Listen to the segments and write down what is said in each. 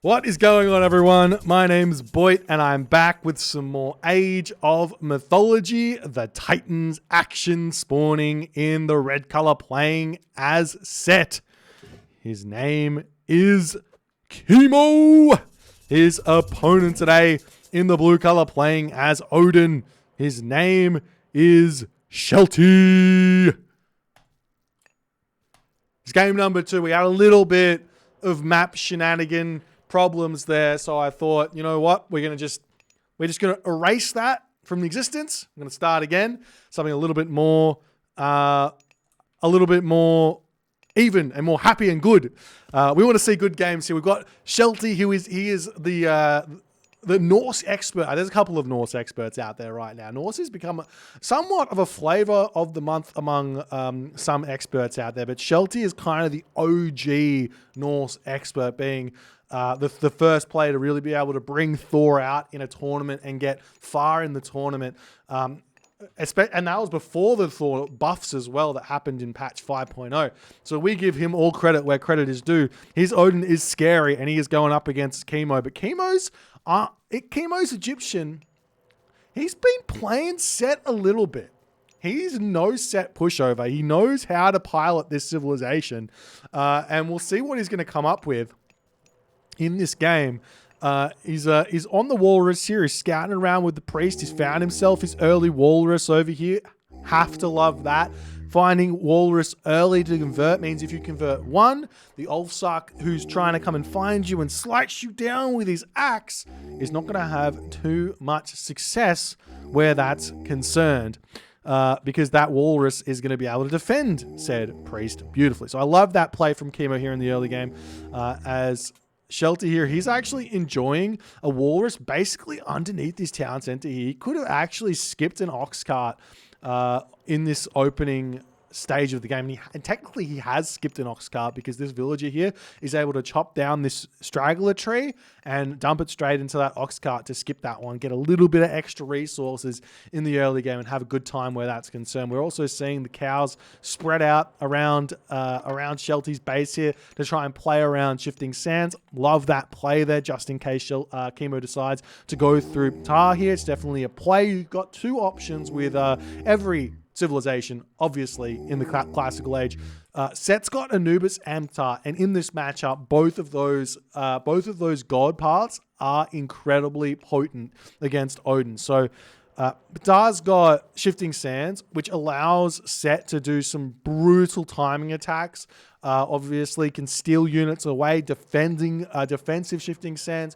What is going on, everyone? My name's Boit, and I'm back with some more Age of Mythology. The Titans action spawning in the red color, playing as Set. His name is Kimo. His opponent today in the blue color, playing as Odin. His name is Shelty. It's game number 2. We had a little bit of map shenanigan problems there, so I thought, you know what, we're just gonna erase that from the existence. I'm gonna start again, something a little bit more even and more happy and good. We want to see good games here. We've got Shelty, he is the Norse expert. There's a couple of Norse experts out there right now. Norse has become somewhat of a flavor of the month among some experts out there, but Shelty is kind of the OG Norse expert, being the first player to really be able to bring Thor out in a tournament and get far in the tournament. And that was before the Thor buffs as well that happened in patch 5.0. So we give him all credit where credit is due. His Odin is scary, and he is going up against Kimo. But Kimo's Egyptian. He's been playing Set a little bit. He's no Set pushover. He knows how to pilot this civilization. And we'll see what he's going to come up with in this game. He's on the Walrus here. He's scouting around with the Priest. He's found himself his early Walrus over here. Have to love that. Finding Walrus early to convert means if you convert one, the Ulfsark who's trying to come and find you and slice you down with his axe is not going to have too much success where that's concerned. Because that Walrus is going to be able to defend said Priest beautifully. So I love that play from Kimo here in the early game. As Shelty here, he's actually enjoying a Walrus basically underneath his town center here. He could have actually skipped an ox cart in this opening stage of the game. And technically he has skipped an ox cart because this villager here is able to chop down this straggler tree and dump it straight into that ox cart to skip that one, get a little bit of extra resources in the early game and have a good time where that's concerned. We're also seeing the cows spread out around Shelty's base here to try and play around Shifting Sands. Love that play there, just in case Kimo decides to go through Tar here. It's definitely a play. You've got two options with every civilization, obviously, in the classical age. Set's got Anubis and Ptah, and in this matchup, both of those god paths are incredibly potent against Odin. So Ptah's got Shifting Sands, which allows Set to do some brutal timing attacks. Obviously, can steal units away, defensive Shifting Sands.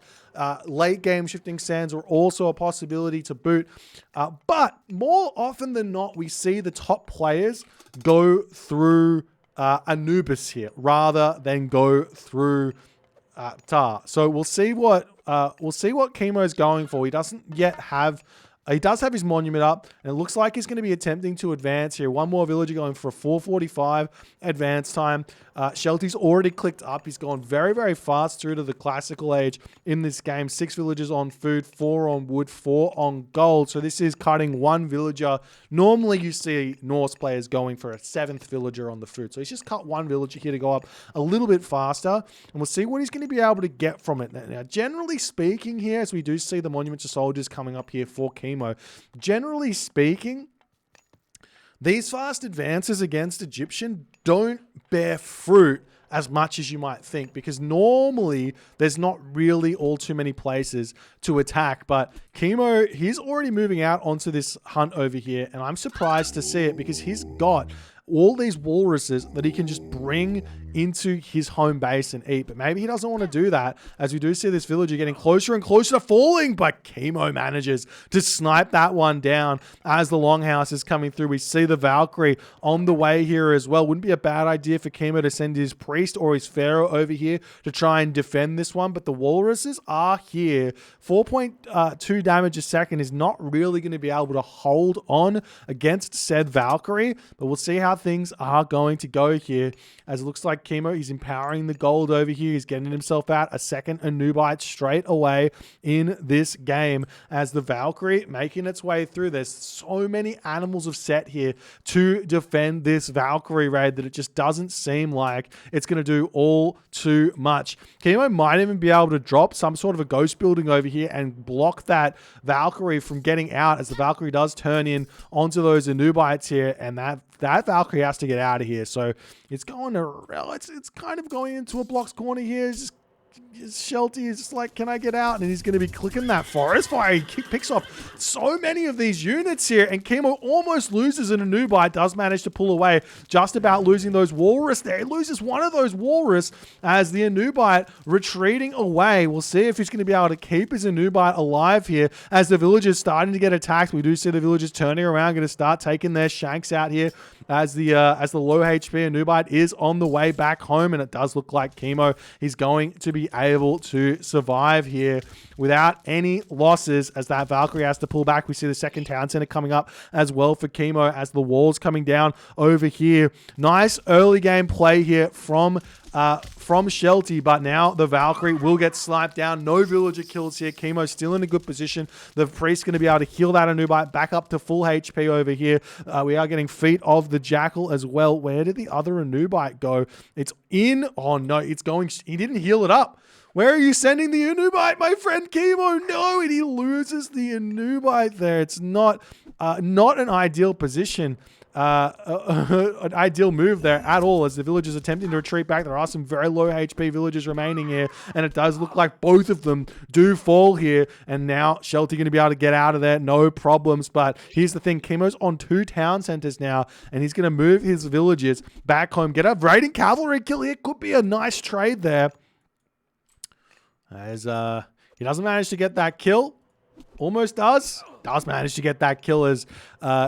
Late game Shifting Sands are also a possibility to boot. But more often than not, we see the top players go through Anubis here rather than go through Ptah. So we'll see what Kimo's going for. He doesn't yet have. He does have his monument up, and it looks like he's going to be attempting to advance here. One more villager going for a 4:45 advance time. Shelty's already clicked up. He's gone very, very fast through to the classical age in this game. 6 villagers on food, 4 on wood, 4 on gold. So this is cutting 1 villager. Normally you see Norse players going for a 7th villager on the food. So he's just cut 1 villager here to go up a little bit faster, and we'll see what he's going to be able to get from it. Now, generally speaking here, as we do see the monuments of soldiers coming up here for Kimo, generally speaking, these fast advances against Egyptian don't bear fruit as much as you might think, because normally there's not really all too many places to attack. But Kimo, he's already moving out onto this hunt over here, and I'm surprised to see it because he's got all these walruses that he can just bring into his home base and eat. But maybe he doesn't want to do that, as we do see this villager getting closer and closer to falling, but Kimo manages to snipe that one down as the longhouse is coming through. We see the Valkyrie on the way here as well. Wouldn't be a bad idea for Kimo to send his priest or his pharaoh over here to try and defend this one, but the walruses are here. 4.2 damage a second is not really going to be able to hold on against said Valkyrie, but we'll see how things are going to go here, as it looks like Kimo, he's empowering the gold over here. He's getting himself out a second Anubite straight away in this game, as the Valkyrie making its way through. There's so many animals of set here to defend this Valkyrie raid that it just doesn't seem like it's going to do all too much. Kimo might even be able to drop some sort of a ghost building over here and block that Valkyrie from getting out, as the Valkyrie does turn in onto those Anubites here, and that Valkyrie has to get out of here. So it's going to, it's kind of going into a block's corner here. It's just, Shelty is just like, can I get out? And he's going to be clicking that forest fire. He picks off so many of these units here, and Kimo almost loses an Anubite, does manage to pull away, just about losing those walrus there. He loses one of those walrus as the Anubite retreating away. We'll see if he's going to be able to keep his Anubite alive here, as the villagers starting to get attacked. We do see the villagers turning around, going to start taking their shanks out here, as the low HP Anubite is on the way back home, and it does look like Kimo is going to be able to survive here without any losses, as that Valkyrie has to pull back. We see the second town center coming up as well for Kimo, as the walls coming down over here. Nice early game play here from Shelty, but now the Valkyrie will get sniped down. No villager kills here. Kimo still in a good position. The priest's going to be able to heal that Anubite back up to full HP over here. We are getting feet of the Jackal as well. Where did the other Anubite go? It's in. Oh no, it's going. He didn't heal it up. Where are you sending the Anubite, my friend Kimo? No, and he loses the Anubite there. It's not an ideal position. An ideal move there at all, as the villagers attempting to retreat back. There are some very low HP villagers remaining here, and it does look like both of them do fall here, and now Shelty going to be able to get out of there, no problems. But here's the thing, Kimo's on 2 town centers now, and he's going to move his villagers back home, get a raiding cavalry kill here. Could be a nice trade there, as he doesn't manage to get that kill. Almost does manage to get that kill, as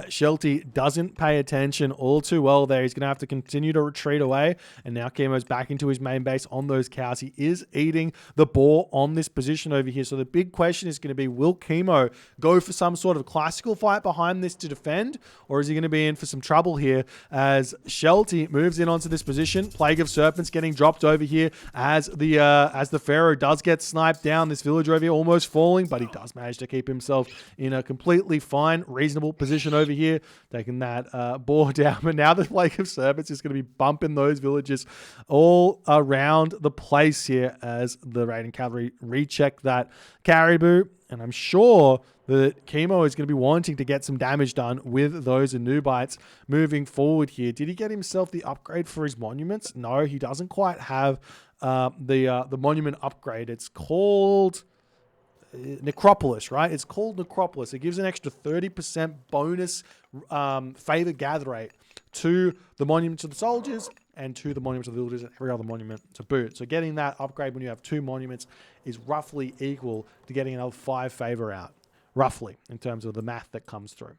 Shelty doesn't pay attention all too well there. He's going to have to continue to retreat away, and now Kimo's back into his main base on those cows. He is eating the boar on this position over here. So the big question is going to be, will Kimo go for some sort of classical fight behind this to defend, or is he going to be in for some trouble here, as Shelty moves in onto this position? Plague of Serpents getting dropped over here, as the Pharaoh does get sniped down. This villager over here almost falling, but he does manage to keep himself in a completely fine, reasonable position over here, taking that boar down. But now the Plague of Serpents is going to be bumping those villagers all around the place here, as the raiding cavalry recheck that caribou. And I'm sure that Kimo is going to be wanting to get some damage done with those Anubites moving forward here. Did he get himself the upgrade for his monuments? No, he doesn't quite have the monument upgrade. It's called Necropolis, right? It's called Necropolis. It gives an extra 30% bonus favor gather rate to the monuments of the soldiers and to the monuments of the villagers and every other monument to boot. So getting that upgrade when you have 2 monuments is roughly equal to getting another 5 favor out, roughly, in terms of the math that comes through.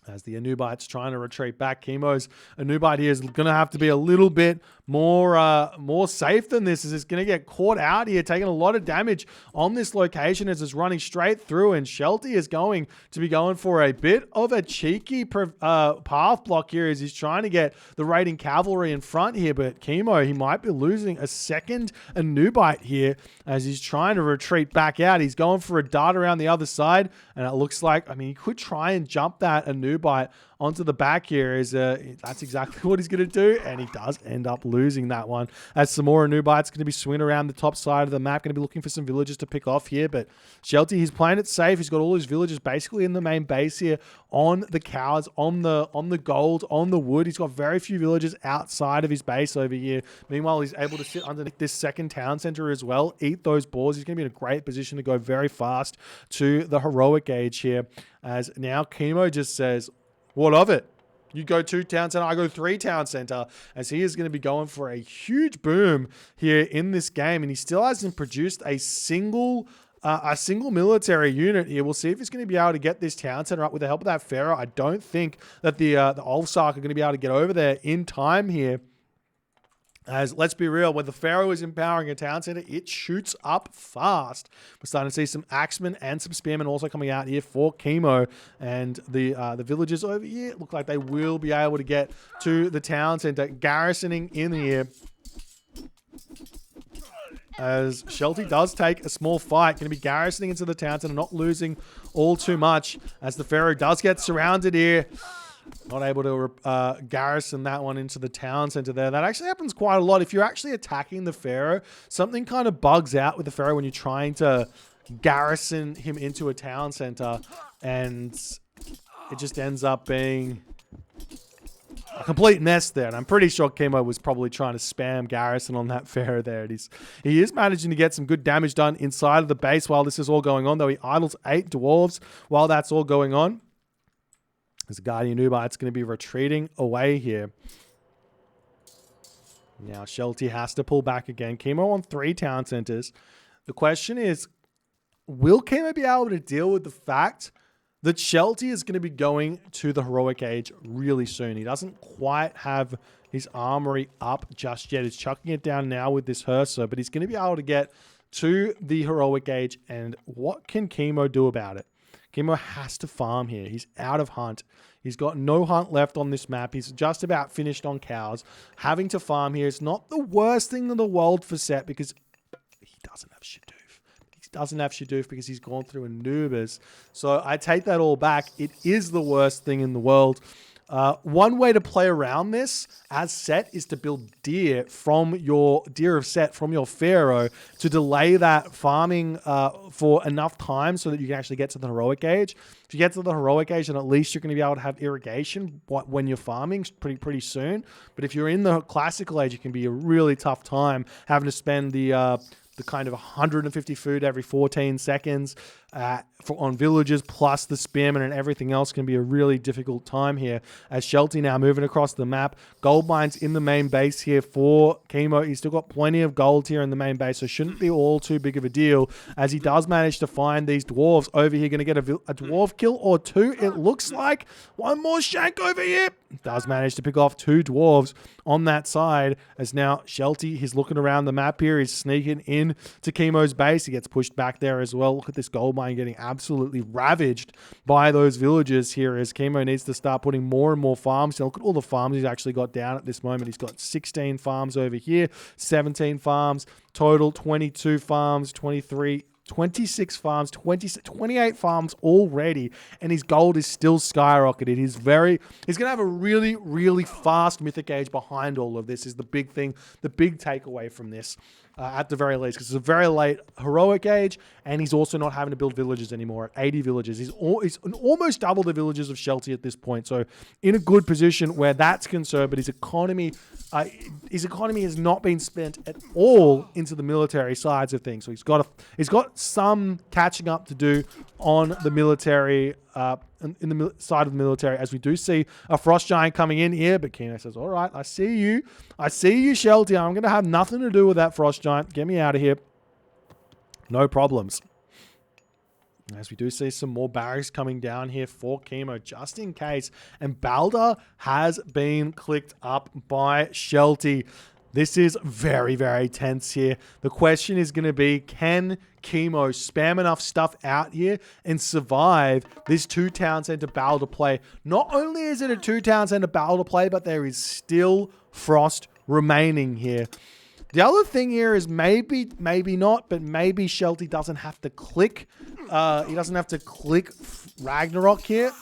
As the Anubite's trying to retreat back, Kimo's Anubite here is going to have to be a little bit more safe than this, as it's going to get caught out here, taking a lot of damage on this location as it's running straight through, and Shelty is going to be going for a bit of a cheeky path block here, as he's trying to get the raiding cavalry in front here. But Kimo, he might be losing a second Anubite here as he's trying to retreat back out. He's going for a dart around the other side, and it looks like, I mean, he could try and jump that Anubite onto the back here. That's exactly what he's going to do, and he does end up losing that one, as some more Anubites going to be swinging around the top side of the map, going to be looking for some villagers to pick off here. But Shelty, he's playing it safe. He's got all his villagers basically in the main base here, on the cows, on the gold, on the wood. He's got very few villagers outside of his base over here. Meanwhile, he's able to sit underneath this second town center as well, eat those boars. He's going to be in a great position to go very fast to the heroic age here, as now Kimo just says, what of it? You go 2 town center, I go 3 town center, as he is going to be going for a huge boom here in this game, and he still hasn't produced a single military unit here. We'll see if he's going to be able to get this town center up with the help of that Pharaoh. I don't think that the Ulfsark are going to be able to get over there in time here, As let's be real, when the Pharaoh is empowering a town center, it shoots up fast. We're starting to see some axemen and some spearmen also coming out here for Kimo, and the villagers over here look like they will be able to get to the town center, garrisoning in here. As Shelty does take a small fight, going to be garrisoning into the town center, not losing all too much. As the Pharaoh does get surrounded here. Not able to garrison that one into the town center there. That actually happens quite a lot. If you're actually attacking the Pharaoh, something kind of bugs out with the Pharaoh when you're trying to garrison him into a town center. And it just ends up being a complete mess there. And I'm pretty sure Kimo was probably trying to spam garrison on that Pharaoh there. He is managing to get some good damage done inside of the base while this is all going on, though he idles 8 dwarves while that's all going on. As a Guardian Uber, it's going to be retreating away here. Now, Shelty has to pull back again. Kimo on 3 town centers. The question is, will Kimo be able to deal with the fact that Shelty is going to be going to the Heroic Age really soon? He doesn't quite have his armory up just yet. He's chucking it down now with this Hersa, but he's going to be able to get to the Heroic Age. And what can Kimo do about it? Kimo has to farm here. He's out of hunt. He's got no hunt left on this map. He's just about finished on cows. Having to farm here is not the worst thing in the world for Set because he doesn't have Shadoof. He doesn't have Shadoof because he's gone through Anubis. So I take that all back. It is the worst thing in the world. One way to play around this as Set is to build deer from your deer of Set from your Pharaoh to delay that farming for enough time so that you can actually get to the Heroic Age. If you get to the Heroic Age, then at least you're going to be able to have irrigation when you're farming pretty soon. But if you're in the Classical Age, it can be a really tough time having to spend the kind of 150 food every 14 seconds on villagers, plus the spearmen and everything else can be a really difficult time here. As Shelty now moving across the map, gold mines in the main base here for Kimo. He's still got plenty of gold here in the main base, so shouldn't be all too big of a deal as he does manage to find these dwarves over here. Going to get a dwarf kill or 2, it looks like. One more shank over here. Does manage to pick off 2 dwarves on that side as now Shelty, he's looking around the map here. He's sneaking in to Kimo's base. He gets pushed back there as well. Look at this gold mine getting absolutely ravaged by those villagers here as Kimo needs to start putting more and more farms. Now look at all the farms he's actually got down at this moment. He's got 16 farms over here, 17 farms, total 22 farms, 23 26 farms, 28 farms already, and his gold is still skyrocketed. He's going to have a really, really fast Mythic Age behind all of this is the big thing, the big takeaway from this. At the very least, because it's a very late Heroic Age, and he's also not having to build villages anymore at 80 villages. He's almost double the villages of Shelty at this point, so in a good position where that's concerned, but his economy has not been spent at all into the military sides of things. So he's got some catching up to do on the military, in the side of the military, as we do see a Frost Giant coming in here. But Kino says, all right, I see you, Shelty. I'm going to have nothing to do with that Frost Giant. Get me out of here. No problems. As we do see some more barracks coming down here for Kimo, just in case. And Balder has been clicked up by Shelty. This is very, very tense here. The question is going to be, can Kimo spam enough stuff out here and survive this 2 town center Balder play? Not only is it a 2 town center Balder play, but there is still Frost remaining here. The other thing here is maybe not, but maybe Shelty doesn't have to click. He doesn't have to click Ragnarok here.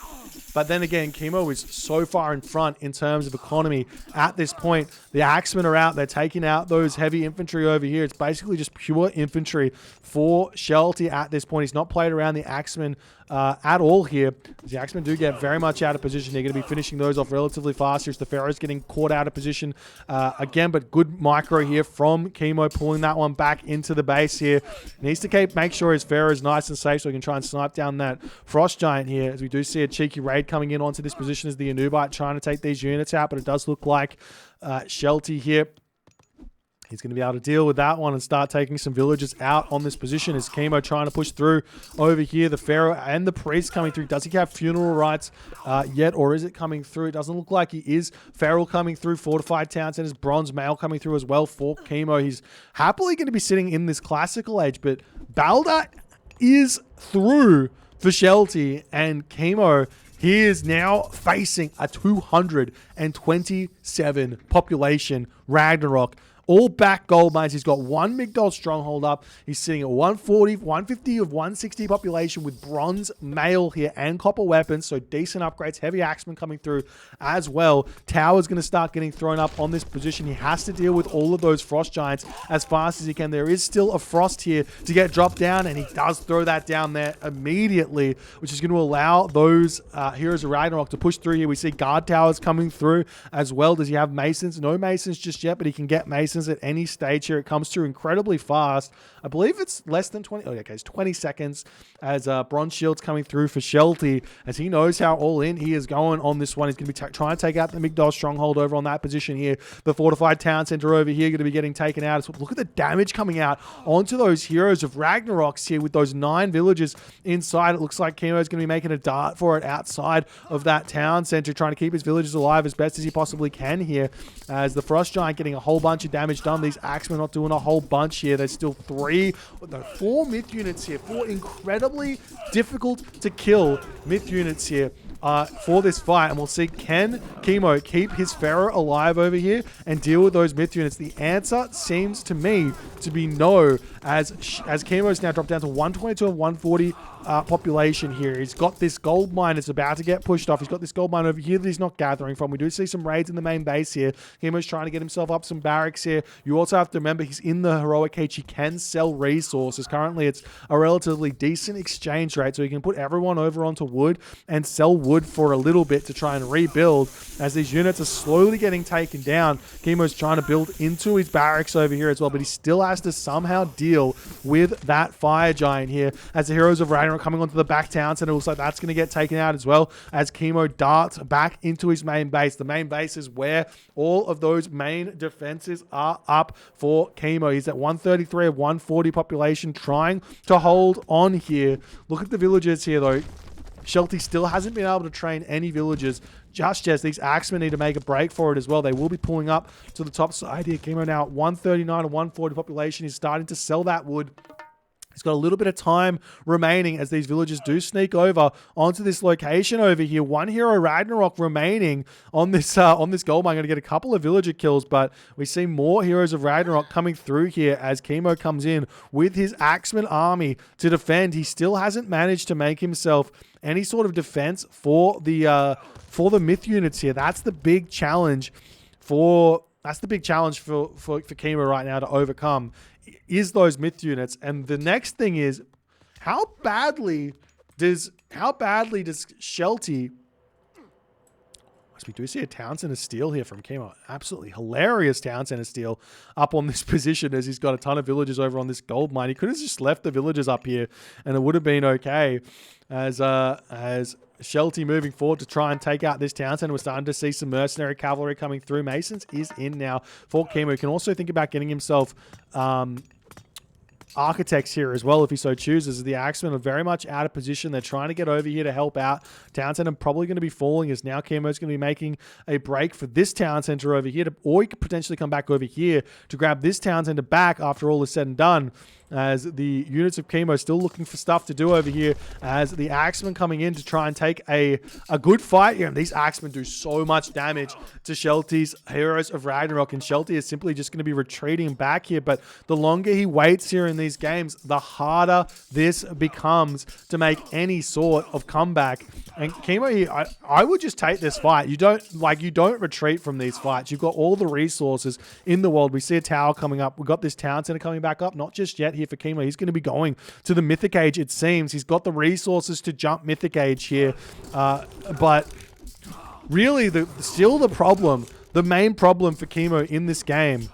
But then again, Kimo is so far in front in terms of economy at this point. The Axemen are out. They're taking out those heavy infantry over here. It's basically just pure infantry for Shelty at this point. He's not played around the Axemen at all here. The Axemen do get very much out of position. They're going to be finishing those off relatively fast. Here's the Pharaoh's getting caught out of position again, but good micro here from Kimo, pulling that one back into the base here. Needs to make sure his Pharaoh is nice and safe so he can try and snipe down that Frost Giant here, as we do see a cheeky raid coming in onto this position as the Anubite trying to take these units out, but it does look like Shelty here He's going to be able to deal with that one and start taking some villagers out on this position. Is Kimo trying to push through over here? The Pharaoh and the Priest coming through. Does he have funeral rites yet, or is it coming through? It doesn't look like he is. Feral coming through. Fortified Town Centers. Bronze Mail coming through as well for Kimo. He's happily going to be sitting in this classical age, but Balder is through for Shelty, and Kimo, he is now facing a 227 population Ragnarok. All back gold mines. He's got one Migdol stronghold up. He's sitting at 140, 150 of 160 population with bronze mail here and copper weapons. So decent upgrades. Heavy axemen coming through as well. Tower's going to start getting thrown up on this position. He has to deal with all of those frost giants as fast as he can. There is still a frost here to get dropped down, and he does throw that down there immediately, which is going to allow those Heroes of Ragnarok to push through here. We see guard towers coming through as well. Does he have masons? No masons just yet, but he can get masons at any stage here. It comes through incredibly fast. I believe it's less than 20. Oh, okay, it's 20 seconds as bronze shields coming through for Shelty, as he knows how all in he is going on this one. He's going to be trying to take out the Migdol stronghold over on that position here. The fortified town center over here going to be getting taken out. So look at the damage coming out onto those Heroes of Ragnaroks here with those 9 villages inside. It looks like Kimo is going to be making a dart for it outside of that town center, trying to keep his villages alive as best as he possibly can here, as the Frost Giant getting a whole bunch of damage done. These axemen not doing a whole bunch here. There's still 4 myth units here. 4 incredibly difficult to kill myth units here for this fight, and we'll see, can Kimo keep his Pharaoh alive over here and deal with those myth units? The answer seems to me to be no, as Kimo's now dropped down to 122 and 140 population here. He's got this gold mine that's about to get pushed off. He's got this gold mine over here that he's not gathering from. We do see some raids in the main base here. Kimo's trying to get himself up some barracks here. You also have to remember he's in the heroic age. He can sell resources. Currently, it's a relatively decent exchange rate, so he can put everyone over onto wood and sell wood for a little bit to try and rebuild. As these units are slowly getting taken down, Kimo's trying to build into his barracks over here as well, but he still has to somehow deal with that fire giant here. As the Heroes of Ragnarok coming onto the back town center, it looks like that's going to get taken out as well, as Kimo darts back into his main base. The main base is where all of those main defenses are up for Kimo. He's at 133 of 140 population, trying to hold on here. Look at the villagers here though. Shelty still hasn't been able to train any villagers just yet. These axemen need to make a break for it as well. They will be pulling up to the top side here. Kimo now at 139 and 140 population. He's starting to sell that wood. He's got a little bit of time remaining as these villagers do sneak over onto this location over here. 1 hero Ragnarok remaining on this gold mine. Going to get a couple of villager kills, but we see more Heroes of Ragnarok coming through here as Kimo comes in with his axeman army to defend. He still hasn't managed to make himself any sort of defense for the myth units here. That's the big challenge for Kimo right now to overcome, is those myth units. And the next thing is, how badly does Shelty... We do see a town center steal here from Kimo. Absolutely hilarious town center steal up on this position, as he's got a ton of villagers over on this gold mine. He could have just left the villagers up here and it would have been okay. As Shelty moving forward to try and take out this town center. We're starting to see some mercenary cavalry coming through. Masons is in now for Kimo. He can also think about getting himself architects here as well if he so chooses. The axemen are very much out of position. They're trying to get over here to help out. Town center probably going to be falling, as now Kimo's going to be making a break for this town center over here, or he could potentially come back over here to grab this town center back after all is said and done, as the units of Kimo still looking for stuff to do over here, as the axemen coming in to try and take a good fight here. And these axemen do so much damage to Shelty's Heroes of Ragnarok, and Shelty is simply just going to be retreating back here. But the longer he waits here in these games, the harder this becomes to make any sort of comeback. And Kimo here, I would just take this fight. You don't retreat from these fights. You've got all the resources in the world. We see a tower coming up. We've got this town center coming back up. Not just yet here for Kimo. He's going to be going to the Mythic Age, it seems. He's got the resources to jump Mythic Age here. But really, the main problem for Kimo in this game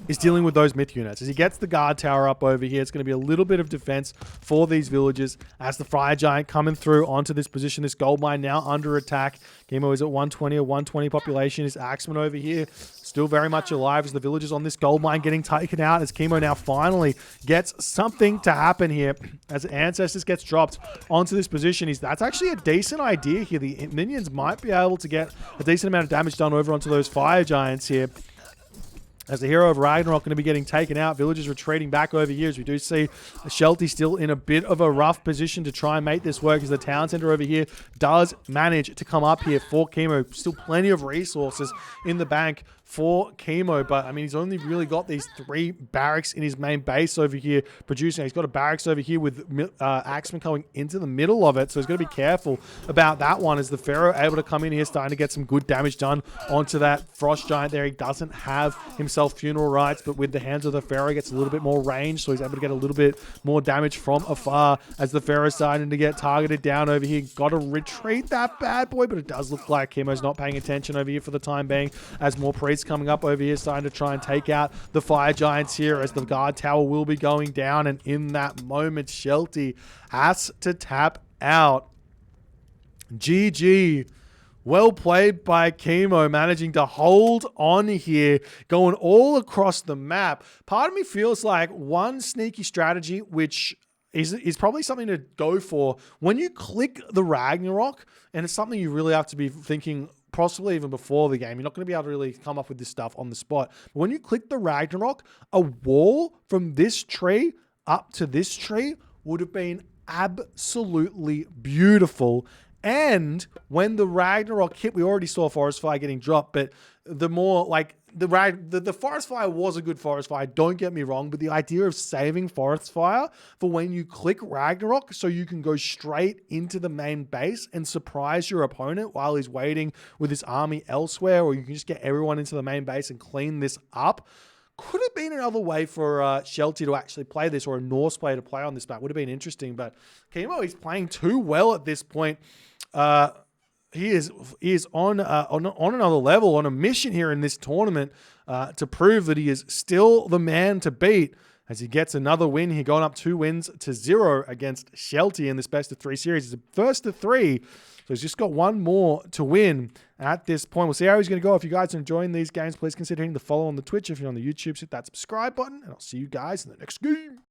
is dealing with those myth units. As he gets the guard tower up over here, it's going to be a little bit of defense for these villagers as the fire giant coming through onto this position. This gold mine now under attack. Kimo is at 120, a 120 population. His axeman over here still very much alive as the villagers on this gold mine getting taken out as Kimo now finally gets something to happen here as Ancestors gets dropped onto this position. That's actually a decent idea here. The minions might be able to get a decent amount of damage done over onto those fire giants here. As the hero of Ragnarok going to be getting taken out, villagers retreating back over here as we do see Shelty still in a bit of a rough position to try and make this work as the town center over here does manage to come up here for Kimo. Still plenty of resources in the bank for Kimo, but I mean, he's only really got these 3 barracks in his main base over here producing. He's got a barracks over here with axemen coming into the middle of it, so he's got to be careful about that one as the Pharaoh able to come in here, starting to get some good damage done onto that Frost Giant there. He doesn't have himself funeral rites, but with the hands of the Pharaoh, gets a little bit more range, so he's able to get a little bit more damage from afar as the Pharaoh's starting to get targeted down over here. Got to retreat that bad boy, but it does look like Kimo's not paying attention over here for the time being as more priests coming up over here, starting to try and take out the fire giants here as the guard tower will be going down. And in that moment, Shelty has to tap out. GG. Well played by Kimo, managing to hold on here, going all across the map. Part of me feels like one sneaky strategy, which is probably something to go for when you click the Ragnarok, and it's something you really have to be thinking possibly even before the game. You're not going to be able to really come up with this stuff on the spot. But when you click the Ragnarok, a wall from this tree up to this tree would have been absolutely beautiful. And when the Ragnarok hit, we already saw Forest Fire getting dropped, but the more like the Forest Fire was a good Forest Fire, don't get me wrong, but the idea of saving Forest Fire for when you click Ragnarok so you can go straight into the main base and surprise your opponent while he's waiting with his army elsewhere, or you can just get everyone into the main base and clean this up. Could have been another way for Shelty to actually play this, or a Norse player to play on this map. Would have been interesting, but Kimo is playing too well at this point. He is on another level, on a mission here in this tournament to prove that he is still the man to beat as he gets another win. He going up 2 wins to 0 against Shelty in this best of 3 series. It's a first of 3. So he's just got 1 more to win at this point. We'll see how he's going to go. If you guys are enjoying these games, please consider hitting the follow on the Twitch. If you're on the YouTube, hit that subscribe button, and I'll see you guys in the next game.